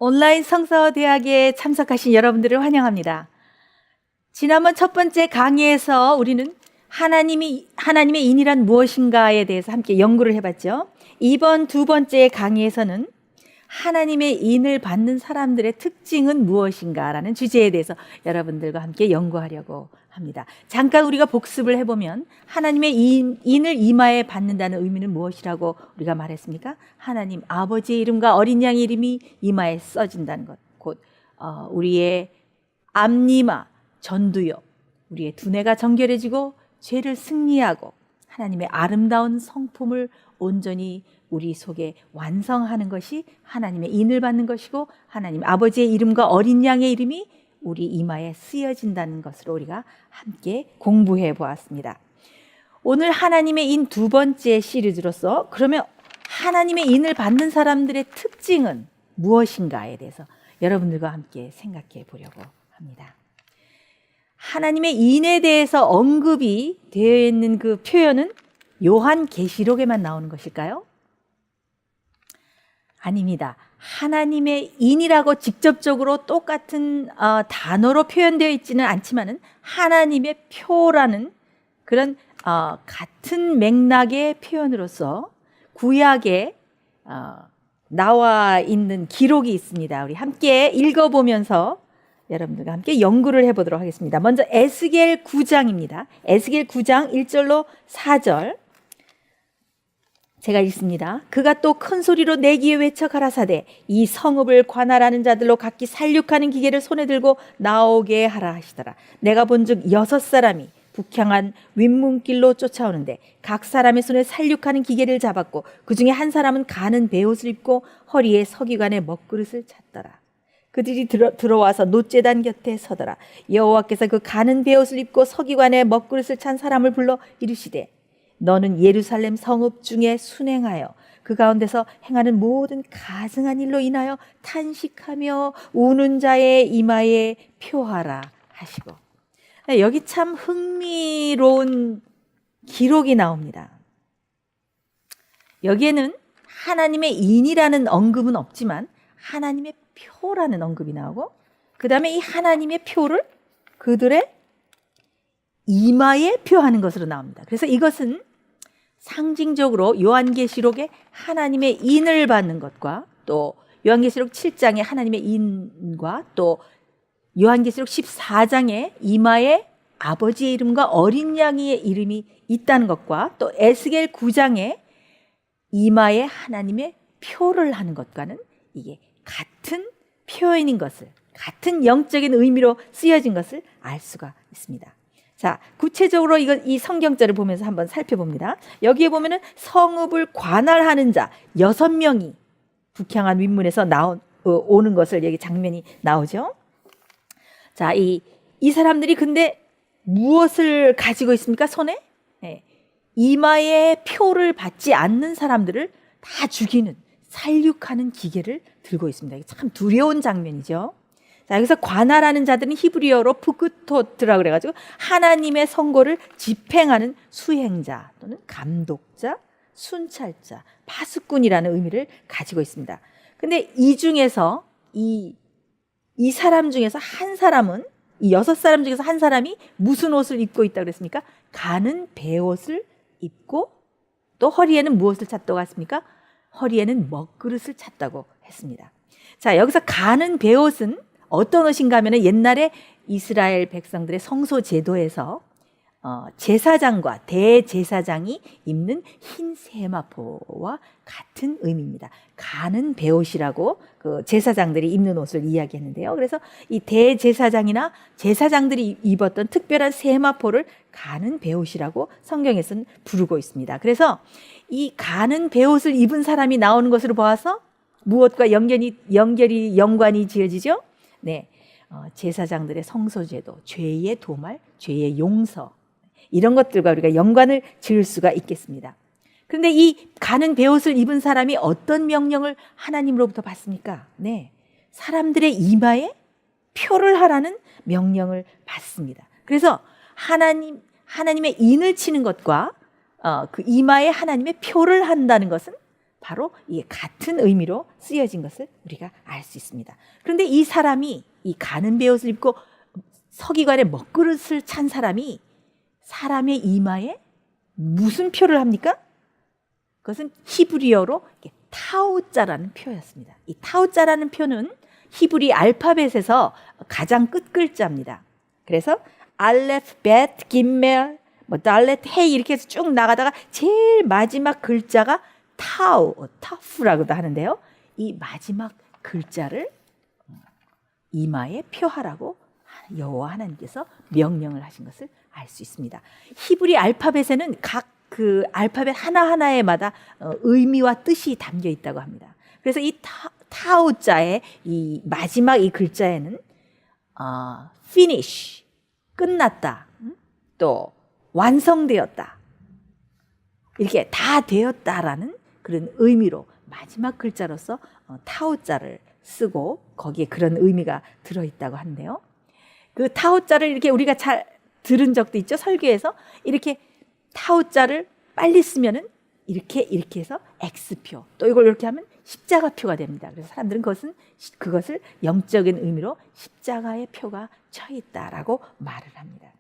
온라인 성서대학에 참석하신 여러분들을 환영합니다. 지난번 첫 번째 강의에서 우리는 하나님의 인이란 무엇인가에 대해서 함께 연구를 해봤죠. 이번 두 번째 강의에서는 하나님의 인을 받는 사람들의 특징은 무엇인가라는 주제에 대해서 여러분들과 함께 연구하려고 합니다. 잠깐 우리가 복습을 해보면 하나님의 인을 이마에 받는다는 의미는 무엇이라고 우리가 말했습니까? 하나님 아버지의 이름과 어린 양의 이름이 이마에 써진다는 것. 곧 우리의 앞니마, 전두엽, 우리의 두뇌가 정결해지고 죄를 승리하고 하나님의 아름다운 성품을 온전히 우리 속에 완성하는 것이 하나님의 인을 받는 것이고, 하나님 아버지의 이름과 어린 양의 이름이 우리 이마에 쓰여진다는 것으로 우리가 함께 공부해 보았습니다. 오늘 하나님의 인 두 번째 시리즈로서 그러면 하나님의 인을 받는 사람들의 특징은 무엇인가에 대해서 여러분들과 함께 생각해 보려고 합니다. 하나님의 인에 대해서 언급이 되어 있는 그 표현은 요한계시록에만 나오는 것일까요? 아닙니다. 하나님의 인이라고 직접적으로 똑같은 단어로 표현되어 있지는 않지만은 하나님의 표라는 그런 같은 맥락의 표현으로서 구약에 나와 있는 기록이 있습니다. 우리 함께 읽어보면서 여러분들과 함께 연구를 해보도록 하겠습니다. 먼저 에스겔 9장입니다. 에스겔 9장 1절로 4절 제가 읽습니다. 그가 또 큰 소리로 내 귀에 외쳐 가라사대 이 성읍을 관할하는 자들로 각기 살육하는 기계를 손에 들고 나오게 하라 하시더라. 내가 본즉 6사람이 북향한 윗문길로 쫓아오는데 각 사람의 손에 살육하는 기계를 잡았고 그 중에 한 사람은 가는 베옷을 입고 허리에 서기관의 먹그릇을 찼더라. 그들이 들어와서 놋제단 곁에 서더라. 여호와께서 그 가는 베옷을 입고 서기관의 먹그릇을 찬 사람을 불러 이르시되 너는 예루살렘 성읍 중에 순행하여 그 가운데서 행하는 모든 가증한 일로 인하여 탄식하며 우는 자의 이마에 표하라 하시고, 여기 참 흥미로운 기록이 나옵니다. 여기에는 하나님의 인이라는 언급은 없지만 하나님의 표라는 언급이 나오고, 그 다음에 이 하나님의 표를 그들의 이마에 표하는 것으로 나옵니다. 그래서 이것은 상징적으로 요한계시록에 하나님의 인을 받는 것과 또 요한계시록 7장에 하나님의 인과 또 요한계시록 14장에 이마에 아버지의 이름과 어린 양의 이름이 있다는 것과 또 에스겔 9장에 이마에 하나님의 표를 하는 것과는 이게 같은 표현인 것을, 같은 영적인 의미로 쓰여진 것을 알 수가 있습니다. 자, 구체적으로 이 성경절을 보면서 한번 살펴봅니다. 여기에 보면은 성읍을 관할하는 자 6명이 북향한 윗문에서 오는 것을 여기 장면이 나오죠. 자, 이 사람들이 근데 무엇을 가지고 있습니까? 손에? 네. 이마에 표를 받지 않는 사람들을 다 죽이는, 살육하는 기계를 들고 있습니다. 이게 참 두려운 장면이죠. 자, 여기서 관할하는 자들은 히브리어로 푸크토트라고 그래가지고 하나님의 선고를 집행하는 수행자 또는 감독자, 순찰자, 파수꾼이라는 의미를 가지고 있습니다. 근데 이 중에서 이 사람 중에서 한 사람은, 이 6사람 중에서 한 사람이 무슨 옷을 입고 있다고 그랬습니까? 가는 베옷을 입고 또 허리에는 무엇을 찼다고 했습니까? 허리에는 먹그릇을 찼다고 했습니다. 자, 여기서 가는 베옷은 어떤 옷인가 하면 옛날에 이스라엘 백성들의 성소 제도에서 제사장과 대제사장이 입는 흰 세마포와 같은 의미입니다. 가는 베옷이라고 그 제사장들이 입는 옷을 이야기했는데요. 그래서 이 대제사장이나 제사장들이 입었던 특별한 세마포를 가는 베옷이라고 성경에서는 부르고 있습니다. 그래서 이 가는 베옷을 입은 사람이 나오는 것으로 보아서 무엇과 연관이 지어지죠? 네, 제사장들의 성소제도, 죄의 도말, 죄의 용서 이런 것들과 우리가 연관을 지을 수가 있겠습니다. 그런데 이 가는 베옷을 입은 사람이 어떤 명령을 하나님으로부터 받습니까? 네, 사람들의 이마에 표를 하라는 명령을 받습니다. 그래서 하나님의 인을 치는 것과 그 이마에 하나님의 표를 한다는 것은 바로 이게 같은 의미로 쓰여진 것을 우리가 알 수 있습니다. 그런데 이 사람이 이 가는 베옷을 입고 서기관의 먹그릇을 찬 사람이 사람의 이마에 무슨 표를 합니까? 그것은 히브리어로 타우자라는 표였습니다. 이 타우자라는 표는 히브리 알파벳에서 가장 끝 글자입니다. 그래서 알레프, bet, 김멜, 달렛, 헤이 이렇게 해서 쭉 나가다가 제일 마지막 글자가 타프라고도 하는데요. 이 마지막 글자를 이마에 표하라고 여호와 하나님께서 명령을 하신 것을 알 수 있습니다. 히브리 알파벳에는 각 그 알파벳 하나하나에마다 의미와 뜻이 담겨 있다고 합니다. 그래서 이 타우자의 이 마지막 이 글자에는 finish, 끝났다, 또 완성되었다, 이렇게 다 되었다라는 그런 의미로 마지막 글자로서 타우자를 쓰고 거기에 그런 의미가 들어있다고 하는데요. 그 타우자를 이렇게 우리가 잘 들은 적도 있죠. 설교에서 이렇게 타우자를 빨리 쓰면은 이렇게 해서 X표, 또 이걸 이렇게 하면 십자가표가 됩니다. 그래서 사람들은 그것을 영적인 의미로 십자가의 표가 쳐 있다라고 말을 합니다.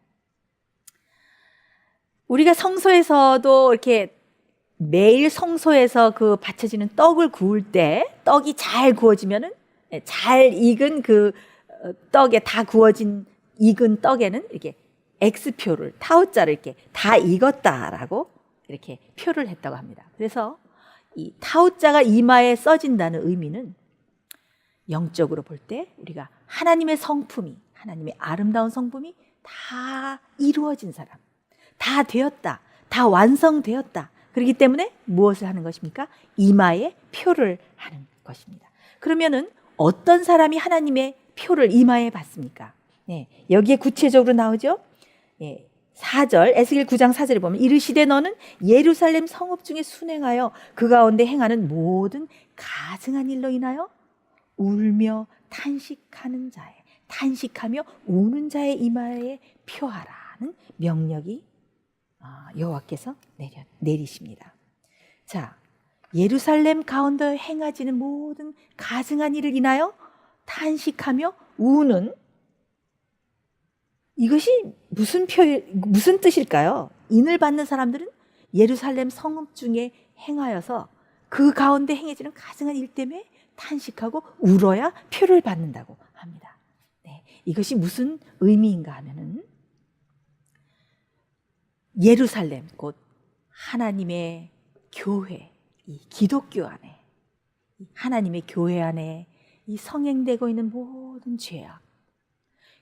우리가 성소에서도 이렇게 매일 성소에서 그 바쳐지는 떡을 구울 때 떡이 잘 구워지면은 잘 익은 그 떡에 다 구워진 익은 떡에는 이렇게 X표를 타우자를 이렇게 다 익었다라고 이렇게 표를 했다고 합니다. 그래서 이 타우자가 이마에 써진다는 의미는 영적으로 볼 때 우리가 하나님의 성품이, 하나님의 아름다운 성품이 다 이루어진 사람, 다 되었다, 다 완성되었다. 그렇기 때문에 무엇을 하는 것입니까? 이마에 표를 하는 것입니다. 그러면은 어떤 사람이 하나님의 표를 이마에 받습니까? 네, 여기에 구체적으로 나오죠. 4절, 에스겔 9장 4절에 보면 이르시되 너는 예루살렘 성읍 중에 순행하여 그 가운데 행하는 모든 가증한 일로 인하여 울며 탄식하는 자의, 탄식하며 우는 자의 이마에 표하라는 명령이 여호와께서 내리십니다. 자, 예루살렘 가운데 행하지는 모든 가증한 일을 인하여 탄식하며 우는, 이것이 무슨 뜻일까요? 인을 받는 사람들은 예루살렘 성읍 중에 행하여서 그 가운데 행해지는 가증한 일 때문에 탄식하고 울어야 표를 받는다고 합니다. 네, 이것이 무슨 의미인가 하면은 예루살렘 곧 하나님의 교회, 이 기독교 안에, 하나님의 교회 안에 이 성행되고 있는 모든 죄악,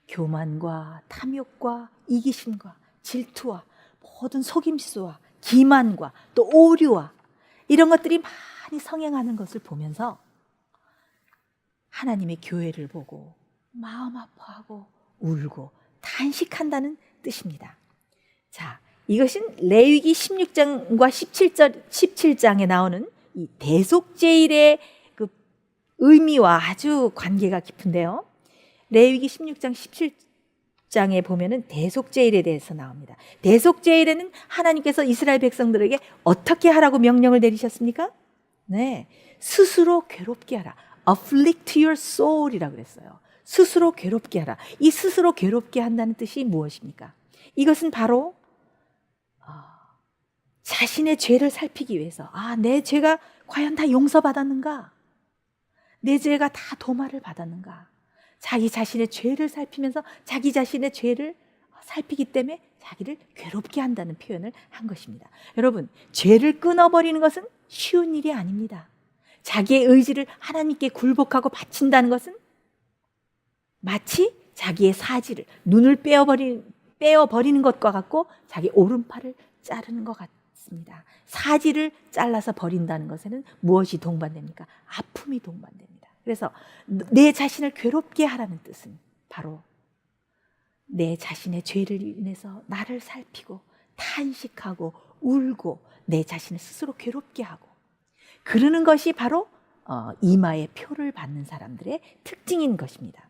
교만과 탐욕과 이기심과 질투와 모든 속임수와 기만과 또 오류와 이런 것들이 많이 성행하는 것을 보면서 하나님의 교회를 보고 마음 아파하고 울고 탄식한다는 뜻입니다. 자, 이것은 레위기 16장과 17장에 나오는 이 대속제일의 그 의미와 아주 관계가 깊은데요. 레위기 16장 17장에 보면은 대속제일에 대해서 나옵니다. 대속제일에는 하나님께서 이스라엘 백성들에게 어떻게 하라고 명령을 내리셨습니까? 네, 스스로 괴롭게 하라. afflict your soul이라고 그랬어요. 스스로 괴롭게 하라. 이 스스로 괴롭게 한다는 뜻이 무엇입니까? 이것은 바로 자신의 죄를 살피기 위해서, 내 죄가 과연 다 용서받았는가? 내 죄가 다 도말을 받았는가? 자기 자신의 죄를 살피면서 자기 자신의 죄를 살피기 때문에 자기를 괴롭게 한다는 표현을 한 것입니다. 여러분, 죄를 끊어버리는 것은 쉬운 일이 아닙니다. 자기의 의지를 하나님께 굴복하고 바친다는 것은 마치 자기의 사지를, 눈을 빼어버리는 것과 같고 자기 오른팔을 자르는 것 같습니다. 사지를 잘라서 버린다는 것에는 무엇이 동반됩니까? 아픔이 동반됩니다. 그래서 내 자신을 괴롭게 하라는 뜻은 바로 내 자신의 죄를 인해서 나를 살피고 탄식하고 울고 내 자신을 스스로 괴롭게 하고 그러는 것이 바로 이마에 표를 받는 사람들의 특징인 것입니다.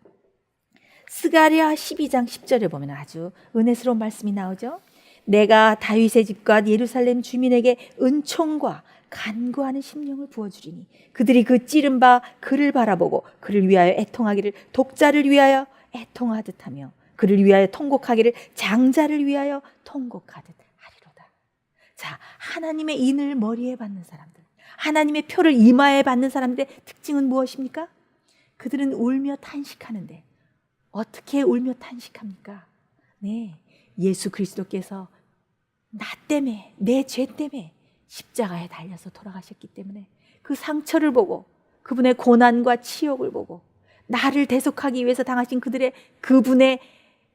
스가랴 12장 10절에 보면 아주 은혜스러운 말씀이 나오죠. 내가 다윗의 집과 예루살렘 주민에게 은총과 간구하는 심령을 부어주리니 그들이 그 찌른 바 그를 바라보고 그를 위하여 애통하기를 독자를 위하여 애통하듯 하며 그를 위하여 통곡하기를 장자를 위하여 통곡하듯 하리로다. 자, 하나님의 인을 머리에 받는 사람들, 하나님의 표를 이마에 받는 사람들의 특징은 무엇입니까? 그들은 울며 탄식하는데 어떻게 울며 탄식합니까? 네, 예수 그리스도께서 나 때문에, 내 죄 때문에 십자가에 달려서 돌아가셨기 때문에 그 상처를 보고 그분의 고난과 치욕을 보고 나를 대속하기 위해서 당하신 그분의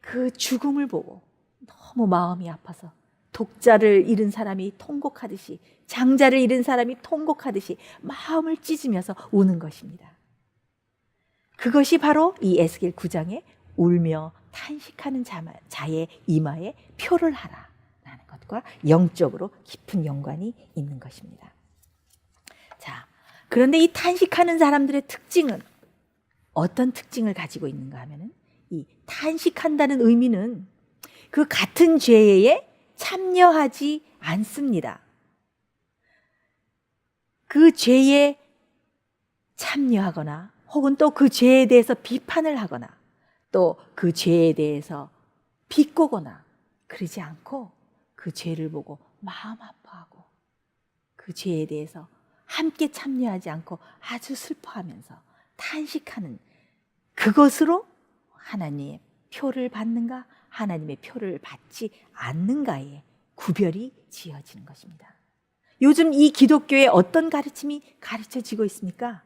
그 죽음을 보고 너무 마음이 아파서 독자를 잃은 사람이 통곡하듯이, 장자를 잃은 사람이 통곡하듯이 마음을 찢으면서 우는 것입니다. 그것이 바로 이 에스겔 9장에 울며 탄식하는 자의 이마에 표를 하라라는 것과 영적으로 깊은 연관이 있는 것입니다. 자, 그런데 이 탄식하는 사람들의 특징은 어떤 특징을 가지고 있는가 하면은, 이 탄식한다는 의미는 그 같은 죄에 참여하지 않습니다. 그 죄에 참여하거나 혹은 또 그 죄에 대해서 비판을 하거나 또 그 죄에 대해서 비꼬거나 그러지 않고 그 죄를 보고 마음 아파하고 그 죄에 대해서 함께 참여하지 않고 아주 슬퍼하면서 탄식하는, 그것으로 하나님의 표를 받는가 하나님의 표를 받지 않는가에 구별이 지어지는 것입니다. 요즘 이 기독교에 어떤 가르침이 가르쳐지고 있습니까?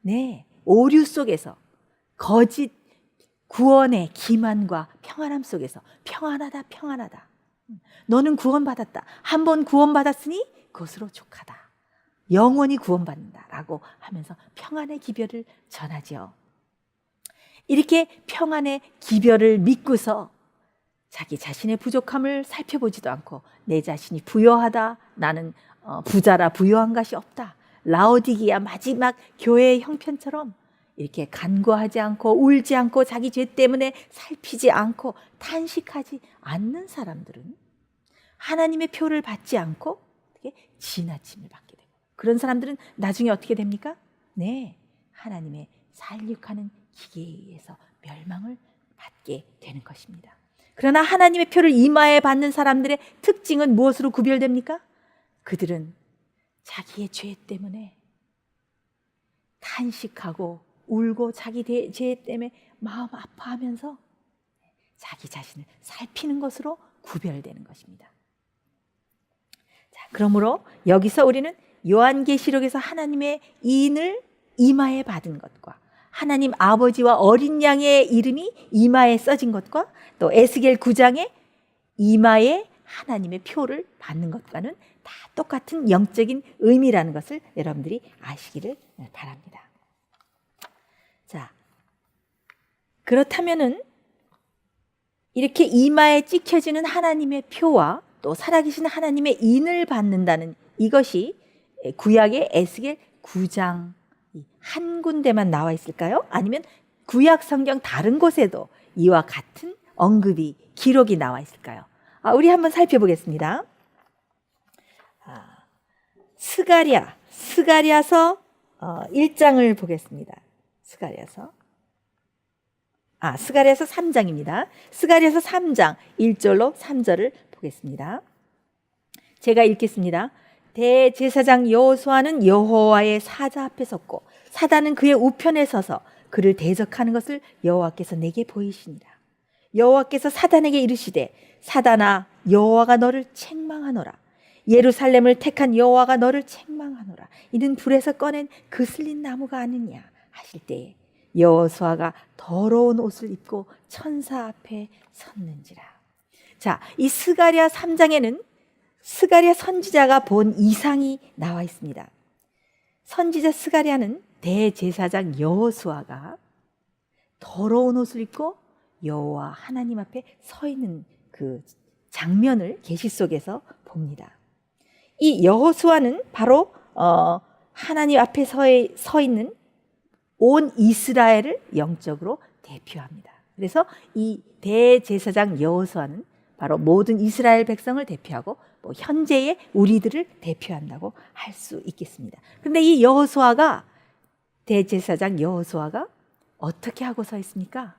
네, 오류 속에서 거짓 구원의 기만과 평안함 속에서 평안하다 평안하다, 너는 구원받았다, 한 번 구원받았으니 그것으로 족하다, 영원히 구원받는다 라고 하면서 평안의 기별을 전하죠. 이렇게 평안의 기별을 믿고서 자기 자신의 부족함을 살펴보지도 않고 내 자신이 부요하다, 나는 부자라 부요한 것이 없다, 라오디기아 마지막 교회의 형편처럼 이렇게 간구하지 않고 울지 않고 자기 죄 때문에 살피지 않고 탄식하지 않는 사람들은 하나님의 표를 받지 않고 지나침을 받게 되고, 그런 사람들은 나중에 어떻게 됩니까? 네, 하나님의 살육하는 기계에 의해서 멸망을 받게 되는 것입니다. 그러나 하나님의 표를 이마에 받는 사람들의 특징은 무엇으로 구별됩니까? 그들은 자기의 죄 때문에 탄식하고 울고 자기 죄 때문에 마음 아파하면서 자기 자신을 살피는 것으로 구별되는 것입니다. 자, 그러므로 여기서 우리는 요한계시록에서 하나님의 인을 이마에 받은 것과 하나님 아버지와 어린 양의 이름이 이마에 써진 것과 또 에스겔 9장에 이마에 하나님의 표를 받는 것과는 다 똑같은 영적인 의미라는 것을 여러분들이 아시기를 바랍니다. 자, 그렇다면은 이렇게 이마에 찍혀지는 하나님의 표와 또 살아계신 하나님의 인을 받는다는 이것이 구약의 에스겔 9장 한 군데만 나와 있을까요? 아니면 구약 성경 다른 곳에도 이와 같은 언급이, 기록이 나와 있을까요? 우리 한번 살펴보겠습니다. 스가랴서 1장을 보겠습니다. 스가랴서 3장입니다. 스가랴서 3장 1절로 3절을 보겠습니다. 제가 읽겠습니다. 대제사장 여호수아는 여호와의 사자 앞에 섰고 사단은 그의 우편에 서서 그를 대적하는 것을 여호와께서 내게 보이시니라. 여호와께서 사단에게 이르시되 사단아, 여호와가 너를 책망하노라. 예루살렘을 택한 여호와가 너를 책망하노라. 이는 불에서 꺼낸 그슬린 나무가 아니냐 하실 때에 여호수아가 더러운 옷을 입고 천사 앞에 섰는지라. 자, 이 스가랴 3장에는 스가랴 선지자가 본 이상이 나와 있습니다. 선지자 스가랴는 대제사장 여호수아가 더러운 옷을 입고 여호와 하나님 앞에 서 있는 그 장면을 계시 속에서 봅니다. 이 여호수아는 바로 하나님 앞에 서 있는 온 이스라엘을 영적으로 대표합니다. 그래서 이 대제사장 여호수아는 바로 모든 이스라엘 백성을 대표하고 또 현재의 우리들을 대표한다고 할 수 있겠습니다. 그런데 이 여호수아가, 대제사장 여호수아가 어떻게 하고 서 있습니까?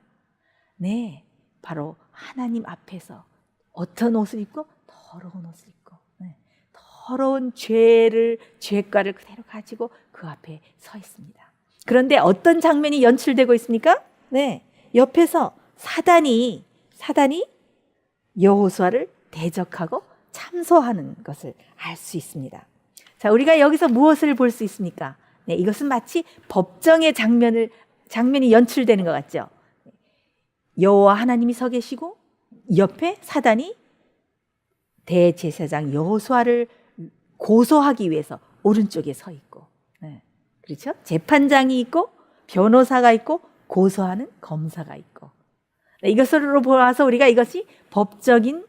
네, 바로 하나님 앞에서 어떤 옷을 입고? 더러운 옷을 입고, 네, 더러운 죄과를 그대로 가지고 그 앞에 서 있습니다. 그런데 어떤 장면이 연출되고 있습니까? 네, 옆에서 사단이 여호수아를 대적하고 참소하는 것을 알 수 있습니다. 자, 우리가 여기서 무엇을 볼 수 있습니까? 네, 이것은 마치 법정의 장면이 연출되는 것 같죠? 여호와 하나님이 서 계시고 옆에 사단이 대제사장 여호수아를 고소하기 위해서 오른쪽에 서 있고, 네, 그렇죠? 재판장이 있고 변호사가 있고 고소하는 검사가 있고, 네, 이것으로 보아서 우리가 이것이 법정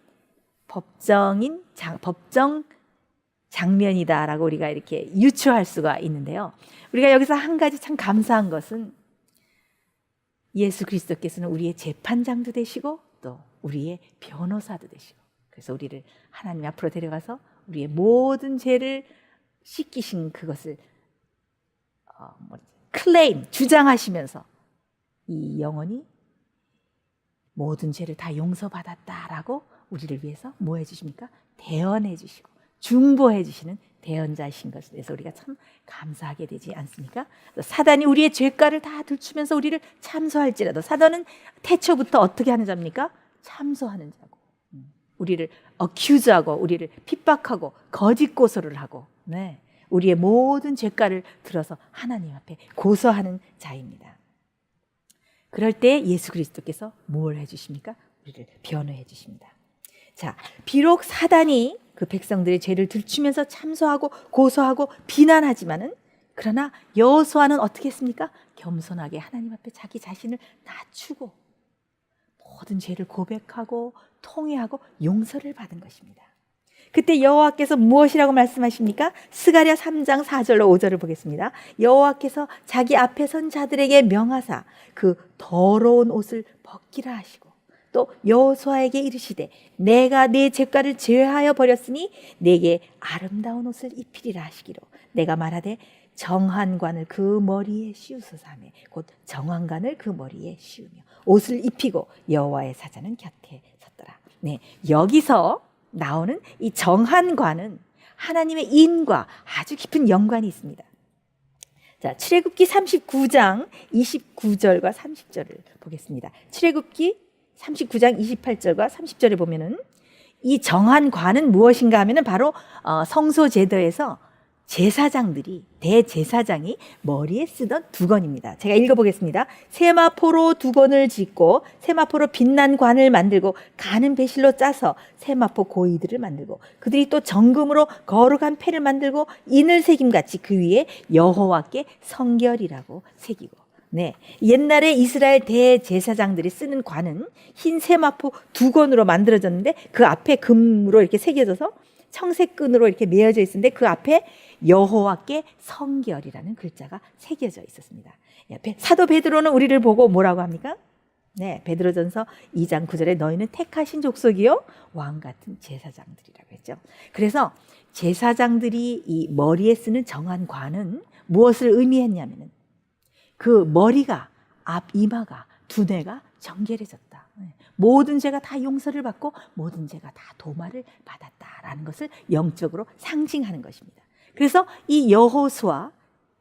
장면이다라고 우리가 이렇게 유추할 수가 있는데요. 우리가 여기서 한 가지 참 감사한 것은 예수 그리스도께서는 우리의 재판장도 되시고 또 우리의 변호사도 되시고, 그래서 우리를 하나님 앞으로 데려가서 우리의 모든 죄를 씻기신 그것을 주장하시면서 이 영혼이 모든 죄를 다 용서받았다라고 우리를 위해서 뭐 해주십니까? 대언해 주시고 중보해 주시는 대언자이신 것에 대해서 우리가 참 감사하게 되지 않습니까? 사단이 우리의 죄가를 다 들추면서 우리를 참소할지라도 사단은 태초부터 어떻게 하는 자입니까? 참소하는 자고, 우리를 어큐즈하고 우리를 핍박하고 거짓 고소를 하고, 네, 우리의 모든 죄가를 들어서 하나님 앞에 고소하는 자입니다. 그럴 때 예수 그리스도께서 뭘 해주십니까? 우리를 변호해 주십니다. 자, 비록 사단이 그 백성들의 죄를 들추면서 참소하고 고소하고 비난하지만은, 그러나 여호수아는 어떻게 했습니까? 겸손하게 하나님 앞에 자기 자신을 낮추고 모든 죄를 고백하고 통회하고 용서를 받은 것입니다. 그때 여호와께서 무엇이라고 말씀하십니까? 스가랴 3장 4절로 5절을 보겠습니다. 여호와께서 자기 앞에 선 자들에게 명하사 그 더러운 옷을 벗기라 하시고, 또 여호수아에게 이르시되 내가 네 죄가를 제하여 버렸으니 내게 아름다운 옷을 입히리라 하시기로 내가 말하되 정한관을 그 머리에 씌우소서 하며 곧 정한관을 그 머리에 씌우며 옷을 입히고 여호와의 사자는 곁에 섰더라. 네, 여기서 나오는 이 정한관은 하나님의 인과 아주 깊은 연관이 있습니다. 자, 출애굽기 39장 29절과 30절을 보겠습니다. 출애굽기 39장 28절과 30절에 보면은 이 정한관은 무엇인가 하면은 바로 성소 제도에서 제사장들이, 대제사장이 머리에 쓰던 두건입니다. 제가 읽어보겠습니다. 세마포로 두건을 짓고 세마포로 빛난 관을 만들고 가는 배실로 짜서 세마포 고이들을 만들고 그들이 또 정금으로 거룩한 패를 만들고 인을 새김같이 그 위에 여호와께 성결이라고 새기고, 네, 옛날에 이스라엘 대제사장들이 쓰는 관은 흰 세마포 두건으로 만들어졌는데 그 앞에 금으로 이렇게 새겨져서 청색 끈으로 이렇게 메어져 있었는데 그 앞에 여호와께 성결이라는 글자가 새겨져 있었습니다. 옆에 사도 베드로는 우리를 보고 뭐라고 합니까? 네, 베드로전서 2장 9절에 너희는 택하신 족속이요 왕 같은 제사장들이라고 했죠. 그래서 제사장들이 이 머리에 쓰는 정한 관은 무엇을 의미했냐면은 그 머리가, 앞 이마가, 두뇌가 정결해졌다. 모든 죄가 다 용서를 받고 모든 죄가 다 도말을 받았다라는 것을 영적으로 상징하는 것입니다. 그래서 이 여호수아,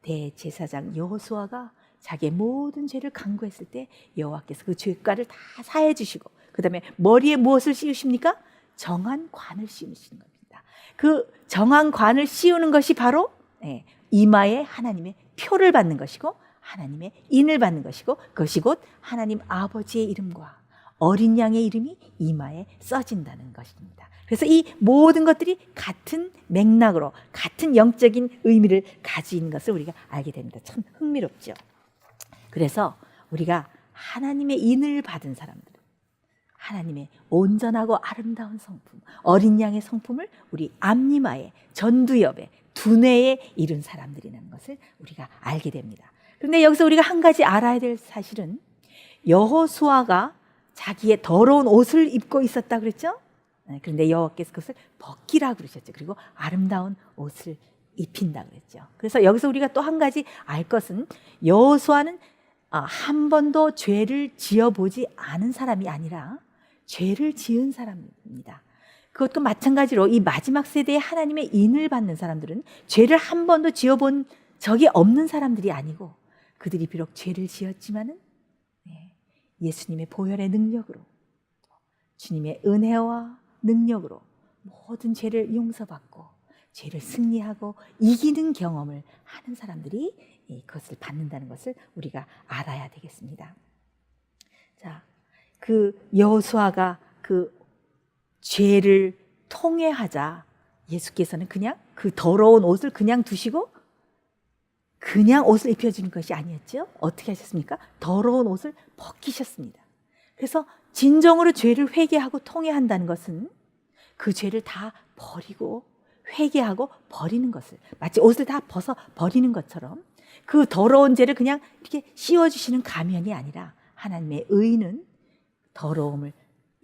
대제사장 여호수아가 자기의 모든 죄를 간구했을 때 여호와께서 그 죄가를 다 사해 주시고 그 다음에 머리에 무엇을 씌우십니까? 정한 관을 씌우시는 겁니다. 그 정한 관을 씌우는 것이 바로 이마에 하나님의 표를 받는 것이고 하나님의 인을 받는 것이고 그것이 곧 하나님 아버지의 이름과 어린 양의 이름이 이마에 써진다는 것입니다. 그래서 이 모든 것들이 같은 맥락으로 같은 영적인 의미를 가진 것을 우리가 알게 됩니다. 참 흥미롭죠. 그래서 우리가 하나님의 인을 받은 사람들, 하나님의 온전하고 아름다운 성품, 어린 양의 성품을 우리 앞니마에, 전두엽에, 두뇌에 이룬 사람들이라는 것을 우리가 알게 됩니다. 그런데 여기서 우리가 한 가지 알아야 될 사실은 여호수아가 자기의 더러운 옷을 입고 있었다 그랬죠? 그런데 여호와께서 그것을 벗기라 그러셨죠. 그리고 아름다운 옷을 입힌다 그랬죠. 그래서 여기서 우리가 또 한 가지 알 것은 여호수아는 한 번도 죄를 지어보지 않은 사람이 아니라 죄를 지은 사람입니다. 그것도 마찬가지로 이 마지막 세대에 하나님의 인을 받는 사람들은 죄를 한 번도 지어본 적이 없는 사람들이 아니고 그들이 비록 죄를 지었지만은 예수님의 보혈의 능력으로 주님의 은혜와 능력으로 모든 죄를 용서받고 죄를 승리하고 이기는 경험을 하는 사람들이 그것을 받는다는 것을 우리가 알아야 되겠습니다. 자, 그 여호수아가 그 죄를 통회하자 예수께서는 그냥 그 더러운 옷을 그냥 두시고 그냥 옷을 입혀주는 것이 아니었죠. 어떻게 하셨습니까? 더러운 옷을 벗기셨습니다. 그래서 진정으로 죄를 회개하고 통회한다는 것은 그 죄를 다 버리고 회개하고 버리는 것을, 마치 옷을 다 벗어 버리는 것처럼 그 더러운 죄를 그냥 이렇게 씌워주시는 가면이 아니라 하나님의 의는 더러움을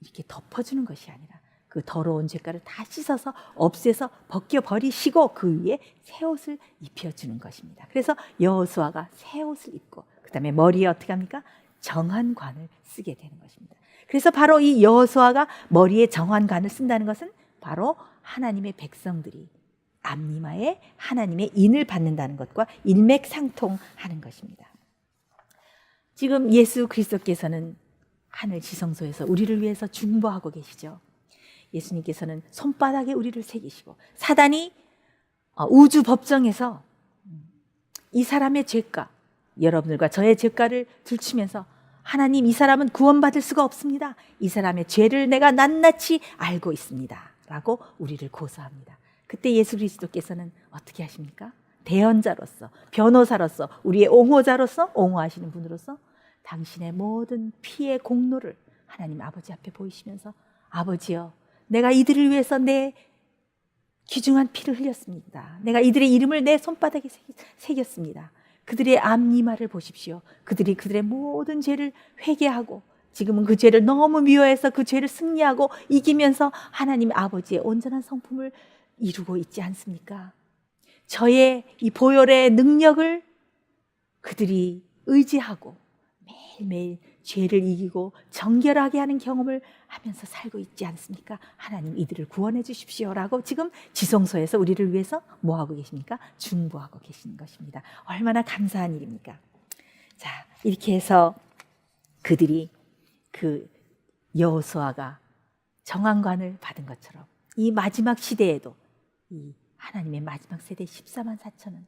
이렇게 덮어주는 것이 아니라 그 더러운 죄가를 다 씻어서 없애서 벗겨버리시고 그 위에 새 옷을 입혀주는 것입니다. 그래서 여호수아가 새 옷을 입고 그 다음에 머리에 어떻게 합니까? 정한관을 쓰게 되는 것입니다. 그래서 바로 이 여호수아가 머리에 정한관을 쓴다는 것은 바로 하나님의 백성들이 암니마에 하나님의 인을 받는다는 것과 일맥상통하는 것입니다. 지금 예수 그리스도께서는 하늘 지성소에서 우리를 위해서 중보하고 계시죠. 예수님께서는 손바닥에 우리를 새기시고 사단이 우주 법정에서 이 사람의 죄가, 여러분들과 저의 죄가를 들추면서 하나님, 이 사람은 구원받을 수가 없습니다. 이 사람의 죄를 내가 낱낱이 알고 있습니다. 라고 우리를 고소합니다. 그때 예수 그리스도께서는 어떻게 하십니까? 대언자로서, 변호사로서, 우리의 옹호자로서, 옹호하시는 분으로서 당신의 모든 피의 공로를 하나님 아버지 앞에 보이시면서 아버지여, 내가 이들을 위해서 내 귀중한 피를 흘렸습니다. 내가 이들의 이름을 내 손바닥에 새겼습니다. 그들의 암니마를 보십시오. 그들이 그들의 모든 죄를 회개하고 지금은 그 죄를 너무 미워해서 그 죄를 승리하고 이기면서 하나님 아버지의 온전한 성품을 이루고 있지 않습니까? 저의 이 보혈의 능력을 그들이 의지하고 매일매일 죄를 이기고 정결하게 하는 경험을 하면서 살고 있지 않습니까? 하나님 이들을 구원해 주십시오라고 지금 지성소에서 우리를 위해서 뭐하고 계십니까? 중보하고 계시는 것입니다. 얼마나 감사한 일입니까? 자, 이렇게 해서 그들이 그 여호수아가 정한관을 받은 것처럼 이 마지막 시대에도 이 하나님의 마지막 세대 14만 4천은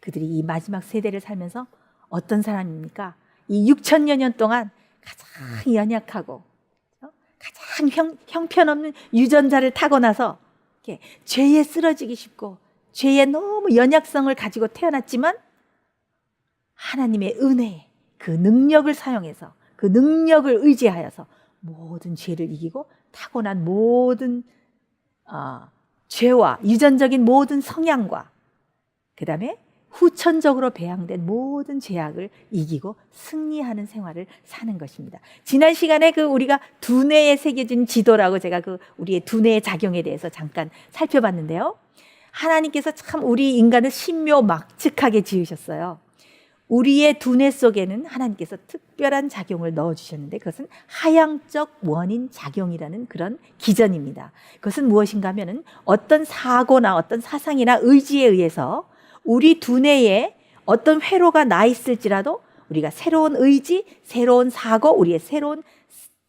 그들이 이 마지막 세대를 살면서 어떤 사람입니까? 이 6천여 년 동안 가장 연약하고 가장 형편없는 유전자를 타고 나서 죄에 쓰러지기 쉽고 죄에 너무 연약성을 가지고 태어났지만 하나님의 은혜에 그 능력을 사용해서 그 능력을 의지하여서 모든 죄를 이기고 타고난 모든 죄와 유전적인 모든 성향과 그 다음에 후천적으로 배양된 모든 죄악을 이기고 승리하는 생활을 사는 것입니다. 지난 시간에 우리가 두뇌에 새겨진 지도라고 제가 우리의 두뇌의 작용에 대해서 잠깐 살펴봤는데요. 하나님께서 참 우리 인간을 신묘막측하게 지으셨어요. 우리의 두뇌 속에는 하나님께서 특별한 작용을 넣어주셨는데 그것은 하향적 원인 작용이라는 그런 기전입니다. 그것은 무엇인가 하면은 어떤 사고나 어떤 사상이나 의지에 의해서 우리 두뇌에 어떤 회로가 나 있을지라도 우리가 새로운 의지, 새로운 사고, 우리의 새로운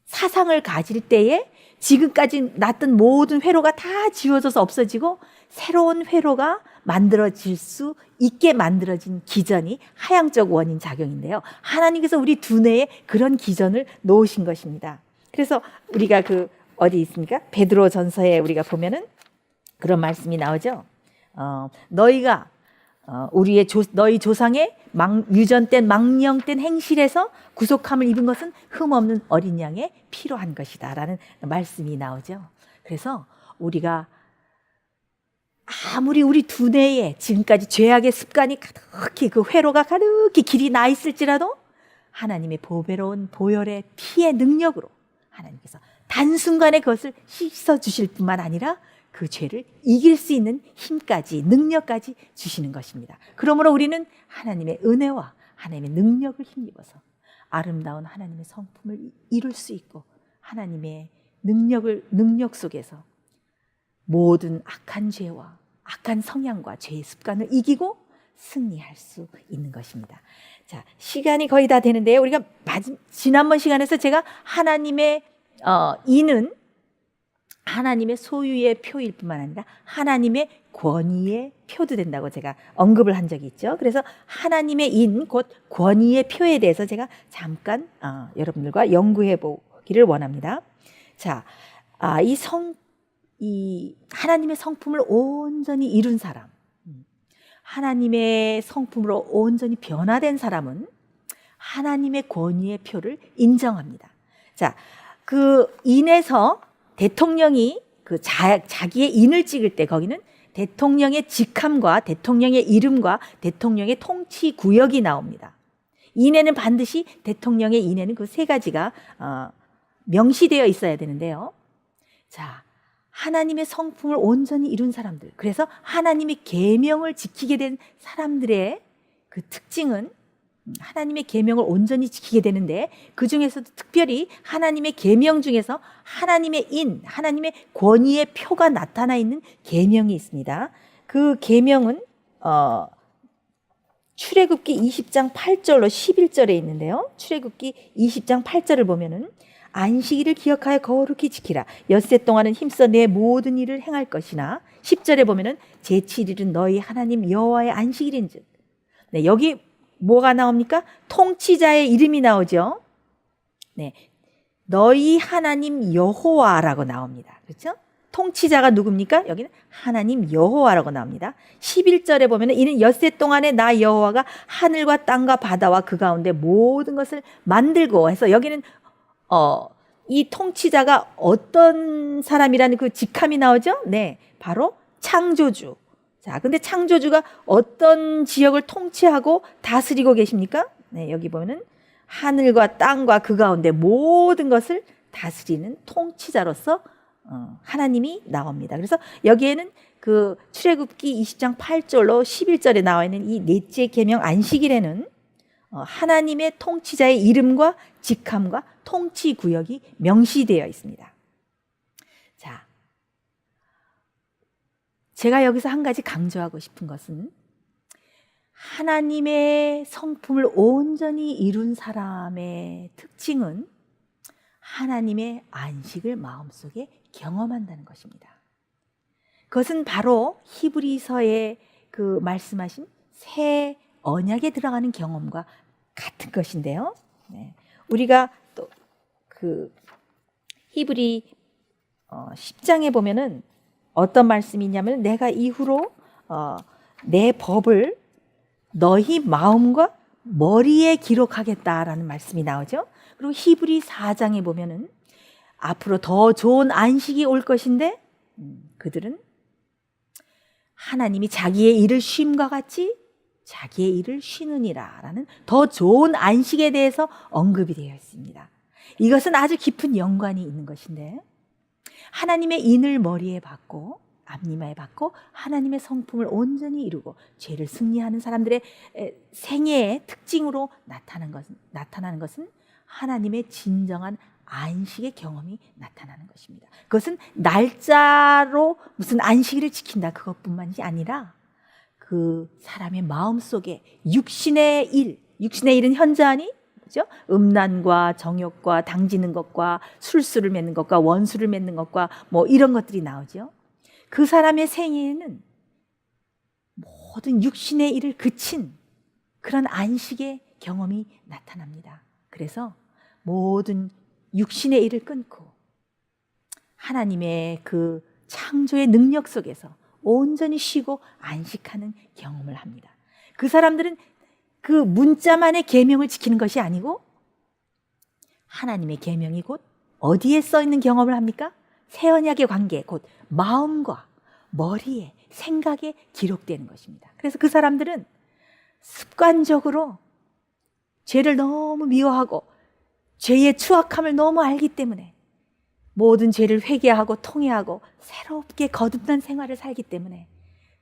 사상을 가질 때에 지금까지 났던 모든 회로가 다 지워져서 없어지고 새로운 회로가 만들어질 수 있게 만들어진 기전이 하향적 원인 작용인데요. 하나님께서 우리 두뇌에 그런 기전을 놓으신 것입니다. 그래서 우리가 어디 있습니까? 베드로 전서에 우리가 보면은 그런 말씀이 나오죠. 너희가 너희 조상의 유전된 망령된 행실에서 구속함을 입은 것은 흠없는 어린 양의 피로 한 것이다 라는 말씀이 나오죠. 그래서 우리가 아무리 우리 두뇌에 지금까지 죄악의 습관이 가득히 그 회로가 가득히 길이 나 있을지라도 하나님의 보배로운 보혈의 피의 능력으로 하나님께서 단순간에 그것을 씻어 주실 뿐만 아니라 그 죄를 이길 수 있는 힘까지, 능력까지 주시는 것입니다. 그러므로 우리는 하나님의 은혜와 하나님의 능력을 힘입어서 아름다운 하나님의 성품을 이룰 수 있고, 하나님의 능력 속에서 모든 악한 죄와 악한 성향과 죄의 습관을 이기고 승리할 수 있는 것입니다. 자, 시간이 거의 다 되는데요. 우리가 지난번 시간에서 제가 하나님의 이는 하나님의 소유의 표일 뿐만 아니라 하나님의 권위의 표도 된다고 제가 언급을 한 적이 있죠. 그래서 하나님의 인, 곧 권위의 표에 대해서 제가 잠깐 여러분들과 연구해 보기를 원합니다. 자, 이 하나님의 성품을 온전히 이룬 사람, 하나님의 성품으로 온전히 변화된 사람은 하나님의 권위의 표를 인정합니다. 자, 그 인에서 대통령이 자기의 인을 찍을 때 거기는 대통령의 직함과 대통령의 이름과 대통령의 통치 구역이 나옵니다. 인에는 반드시 대통령의 인에는 그 세 가지가 명시되어 있어야 되는데요. 자, 하나님의 성품을 온전히 이룬 사람들, 그래서 하나님의 계명을 지키게 된 사람들의 그 특징은 하나님의 계명을 온전히 지키게 되는데, 그 중에서도 특별히 하나님의 계명 중에서 하나님의 인, 하나님의 권위의 표가 나타나 있는 계명이 있습니다. 그 계명은 출애굽기 20장 8절로 11절에 있는데요. 출애굽기 20장 8절을 보면은 안식일을 기억하여 거룩히 지키라. 엿새 동안은 힘써 내 모든 일을 행할 것이나, 10절에 보면은 제7일은 너희 하나님 여호와의 안식일인즉. 네, 여기 뭐가 나옵니까? 통치자의 이름이 나오죠. 네, 너희 하나님 여호와라고 나옵니다. 그렇죠? 통치자가 누굽니까? 여기는 하나님 여호와라고 나옵니다. 11절에 보면은 이는 엿새 동안에 나 여호와가 하늘과 땅과 바다와 그 가운데 모든 것을 만들고 해서, 여기는 이 통치자가 어떤 사람이라는 그 직함이 나오죠? 네, 바로 창조주. 자, 근데 창조주가 어떤 지역을 통치하고 다스리고 계십니까? 네, 여기 보면은 하늘과 땅과 그 가운데 모든 것을 다스리는 통치자로서 하나님이 나옵니다. 그래서 여기에는 그 출애굽기 20장 8절로 11절에 나와 있는 이 넷째 계명 안식일에는 하나님의 통치자의 이름과 직함과 통치 구역이 명시되어 있습니다. 자, 제가 여기서 한 가지 강조하고 싶은 것은, 하나님의 성품을 온전히 이룬 사람의 특징은 하나님의 안식을 마음속에 경험한다는 것입니다. 그것은 바로 히브리서에 그 말씀하신 새 언약에 들어가는 경험과 같은 것인데요. 네. 우리가 또 그 히브리 10장에 보면은 어떤 말씀이 있냐면, 내가 이후로 내 법을 너희 마음과 머리에 기록하겠다라는 말씀이 나오죠. 그리고 히브리 4장에 보면은 앞으로 더 좋은 안식이 올 것인데 그들은 하나님이 자기의 일을 쉼과 같이 자기의 일을 쉬느니라 라는 더 좋은 안식에 대해서 언급이 되어 있습니다. 이것은 아주 깊은 연관이 있는 것인데, 하나님의 인을 머리에 받고 앞니마에 받고 하나님의 성품을 온전히 이루고 죄를 승리하는 사람들의 생애의 특징으로 나타나는 것은 하나님의 진정한 안식의 경험이 나타나는 것입니다. 그것은 날짜로 무슨 안식일을 지킨다 그것뿐만이 아니라 그 사람의 마음속에 육신의 일은 현저하니 그죠? 음란과 정욕과 당지는 것과 술수를 맺는 것과 원수를 맺는 것과 뭐 이런 것들이 나오죠. 그 사람의 생애에는 모든 육신의 일을 그친 그런 안식의 경험이 나타납니다. 그래서 모든 육신의 일을 끊고 하나님의 그 창조의 능력 속에서 온전히 쉬고 안식하는 경험을 합니다. 그 사람들은 그 문자만의 계명을 지키는 것이 아니고 하나님의 계명이 곧 어디에 써 있는 경험을 합니까? 새 언약의 관계, 곧 마음과 머리에, 생각에 기록되는 것입니다. 그래서 그 사람들은 습관적으로 죄를 너무 미워하고 죄의 추악함을 너무 알기 때문에 모든 죄를 회개하고 통회하고 새롭게 거듭난 생활을 살기 때문에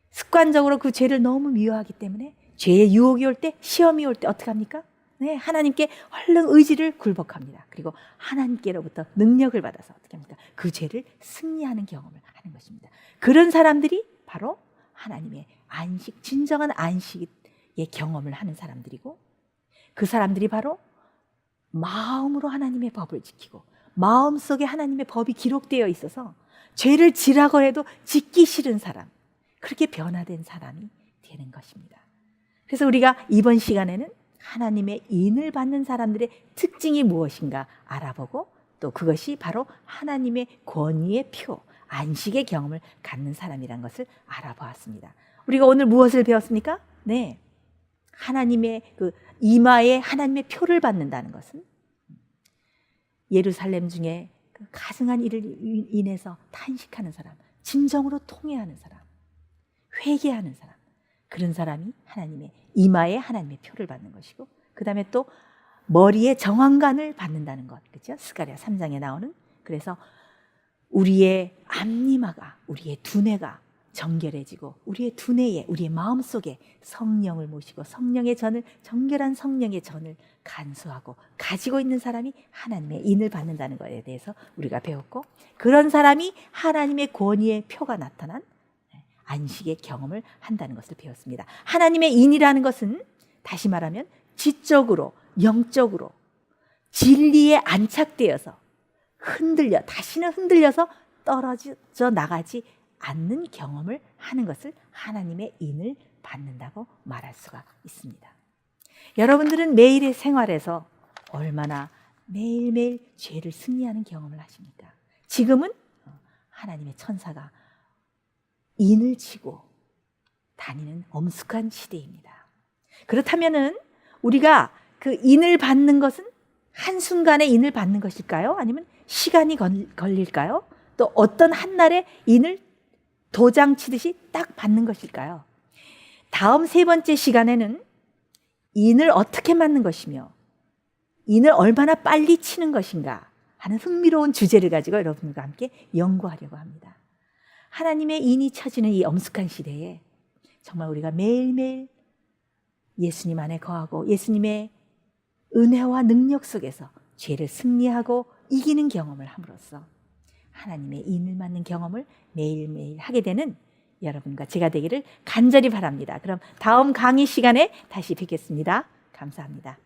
습관적으로 그 죄를 너무 미워하기 때문에 죄의 유혹이 올 때, 시험이 올 때 어떻게 합니까? 네, 하나님께 얼른 의지를 굴복합니다. 그리고 하나님께로부터 능력을 받아서 어떻게 합니까? 그 죄를 승리하는 경험을 하는 것입니다. 그런 사람들이 바로 하나님의 안식, 진정한 안식의 경험을 하는 사람들이고, 그 사람들이 바로 마음으로 하나님의 법을 지키고 마음속에 하나님의 법이 기록되어 있어서 죄를 지라고 해도 짓기 싫은 사람, 그렇게 변화된 사람이 되는 것입니다. 그래서 우리가 이번 시간에는 하나님의 인을 받는 사람들의 특징이 무엇인가 알아보고, 또 그것이 바로 하나님의 권위의 표, 안식의 경험을 갖는 사람이란 것을 알아보았습니다. 우리가 오늘 무엇을 배웠습니까? 네, 하나님의 그 이마에 하나님의 표를 받는다는 것은 예루살렘 중에 그 가증한 일을 인해서 탄식하는 사람, 진정으로 통회하는 사람, 회개하는 사람, 그런 사람이 하나님의 이마에 하나님의 표를 받는 것이고, 그 다음에 또 머리에 정황관을 받는다는 것, 그렇죠? 스가랴 3장에 나오는. 그래서 우리의 앞니마가, 우리의 두뇌가 정결해지고 우리의 두뇌에, 우리의 마음속에 성령을 모시고 성령의 전을, 정결한 성령의 전을 간수하고 가지고 있는 사람이 하나님의 인을 받는다는 것에 대해서 우리가 배웠고, 그런 사람이 하나님의 권위의 표가 나타난 안식의 경험을 한다는 것을 배웠습니다. 하나님의 인이라는 것은 다시 말하면 지적으로, 영적으로 진리에 안착되어서 다시는 흔들려서 떨어져 나가지 않는 경험을 하는 것을 하나님의 인을 받는다고 말할 수가 있습니다. 여러분들은 매일의 생활에서 얼마나 매일매일 죄를 승리하는 경험을 하십니까? 지금은 하나님의 천사가 인을 치고 다니는 엄숙한 시대입니다. 그렇다면은 우리가 그 인을 받는 것은 한순간에 인을 받는 것일까요? 아니면 시간이 걸릴까요? 또 어떤 한날에 인을 도장 치듯이 딱 받는 것일까요? 다음 세 번째 시간에는 인을 어떻게 맞는 것이며 인을 얼마나 빨리 치는 것인가 하는 흥미로운 주제를 가지고 여러분과 함께 연구하려고 합니다. 하나님의 인이 쳐지는 이 엄숙한 시대에 정말 우리가 매일매일 예수님 안에 거하고 예수님의 은혜와 능력 속에서 죄를 승리하고 이기는 경험을 함으로써 하나님의 인을 맞는 경험을 매일매일 하게 되는 여러분과 제가 되기를 간절히 바랍니다. 그럼 다음 강의 시간에 다시 뵙겠습니다. 감사합니다.